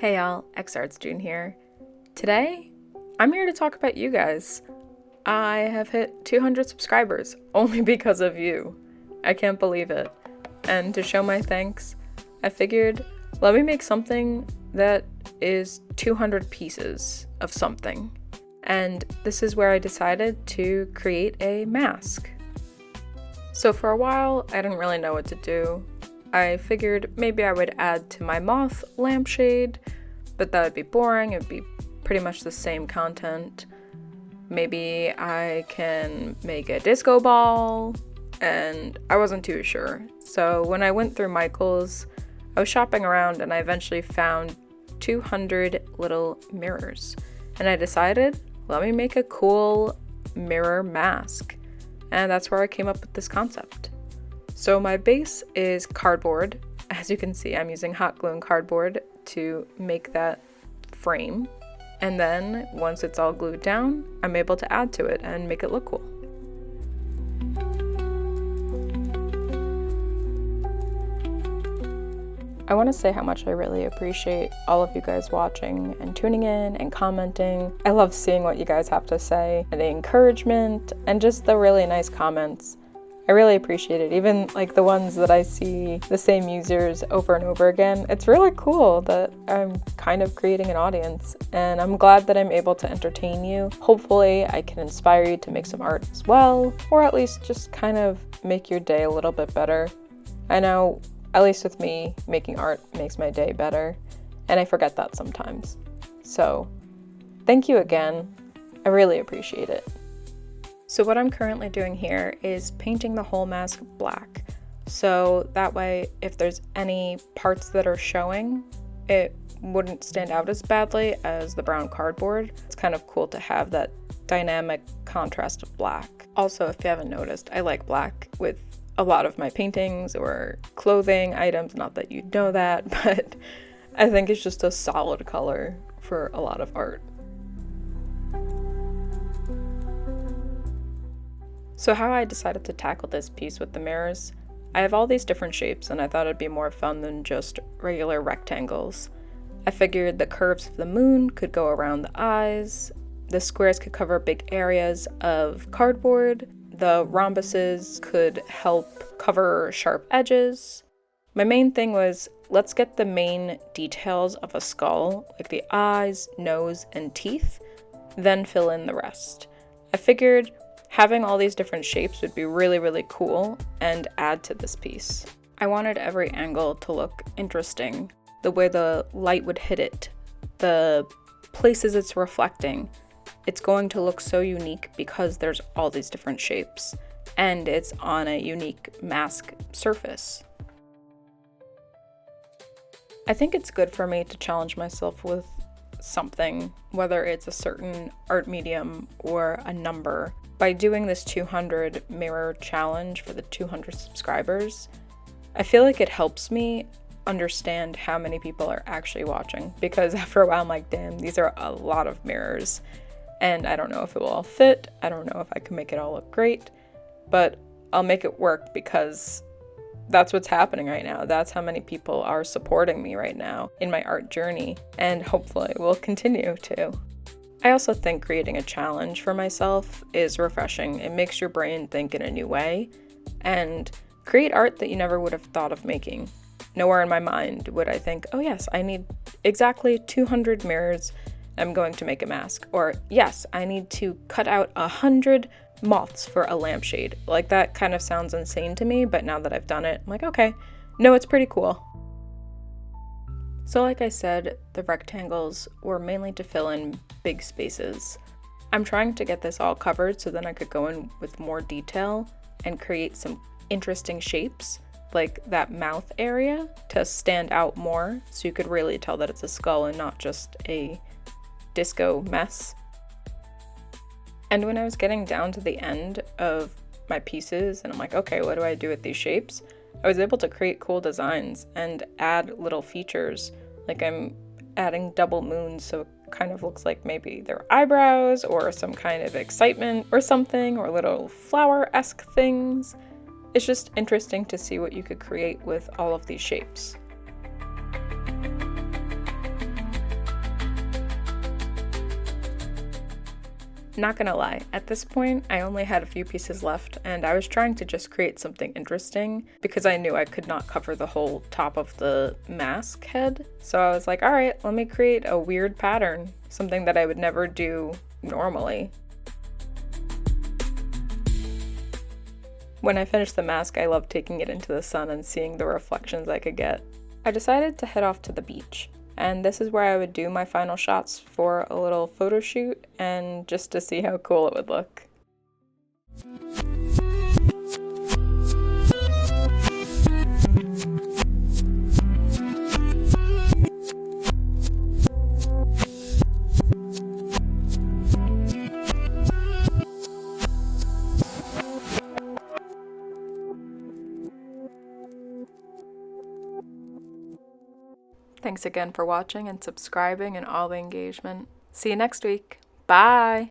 Hey y'all, XArtsJune here. Today, I'm here to talk about you guys. I have hit 200 subscribers only because of you. I can't believe it. And to show my thanks, I figured, let me make something that is 200 pieces of something. And this is where I decided to create a mask. So for a while, I didn't really know what to do. I figured maybe I would add to my moth lampshade, but that would be boring. It would be pretty much the same content. Maybe I can make a disco ball, and I wasn't too sure. So when I went through Michael's, I was shopping around and I eventually found 200 little mirrors. And I decided, let me make a cool mirror mask. And that's where I came up with this concept. So my base is cardboard. As you can see, I'm using hot glue and cardboard to make that frame. And then once it's all glued down, I'm able to add to it and make it look cool. I want to say how much I really appreciate all of you guys watching and tuning in and commenting. I love seeing what you guys have to say, and the encouragement, and just the really nice comments. I really appreciate it. Even like the ones that I see the same users over and over again. It's really cool that I'm kind of creating an audience, and I'm glad that I'm able to entertain you. Hopefully I can inspire you to make some art as well, or at least just kind of make your day a little bit better. I know, at least with me, making art makes my day better, and I forget that sometimes. So thank you again. I really appreciate it. So what I'm currently doing here is painting the whole mask black. So that way, if there's any parts that are showing, it wouldn't stand out as badly as the brown cardboard. It's kind of cool to have that dynamic contrast of black. Also, if you haven't noticed, I like black with a lot of my paintings or clothing items. Not that you know that, but I think it's just a solid color for a lot of art. So how I decided to tackle this piece with the mirrors, I have all these different shapes and I thought it'd be more fun than just regular rectangles. I figured the curves of the moon could go around the eyes, the squares could cover big areas of cardboard, the rhombuses could help cover sharp edges. My main thing was, let's get the main details of a skull, like the eyes, nose, and teeth, then fill in the rest. I figured having all these different shapes would be really, really cool and add to this piece. I wanted every angle to look interesting. The way the light would hit it, the places it's reflecting. It's going to look so unique because there's all these different shapes and it's on a unique mask surface. I think it's good for me to challenge myself with something, whether it's a certain art medium or a number. By doing this 200 mirror challenge for the 200 subscribers, I feel like it helps me understand how many people are actually watching, because after a while I'm like, damn, these are a lot of mirrors and I don't know if it will all fit. I don't know if I can make it all look great, but I'll make it work because that's what's happening right now. That's how many people are supporting me right now in my art journey, and hopefully will continue to. I also think creating a challenge for myself is refreshing. It makes your brain think in a new way and create art that you never would have thought of making. Nowhere in my mind would I think, oh yes, I need exactly 200 mirrors. I'm going to make a mask. Or yes, I need to cut out 100 moths for a lampshade. Like, that kind of sounds insane to me, but now that I've done it, I'm like, okay, no, it's pretty cool. So like I said, the rectangles were mainly to fill in big spaces. I'm trying to get this all covered so then I could go in with more detail and create some interesting shapes, like that mouth area, to stand out more so you could really tell that it's a skull and not just a disco mess. And when I was getting down to the end of my pieces and I'm like, okay, what do I do with these shapes? I was able to create cool designs and add little features. Like I'm adding double moons, so it kind of looks like maybe their eyebrows or some kind of excitement or something, or little flower-esque things. It's just interesting to see what you could create with all of these shapes. Not gonna lie, at this point, I only had a few pieces left, and I was trying to just create something interesting because I knew I could not cover the whole top of the mask head. So I was like, all right, let me create a weird pattern, something that I would never do normally. When I finished the mask, I loved taking it into the sun and seeing the reflections I could get. I decided to head off to the beach. And this is where I would do my final shots for a little photo shoot and just to see how cool it would look. Thanks again for watching and subscribing and all the engagement. See you next week. Bye!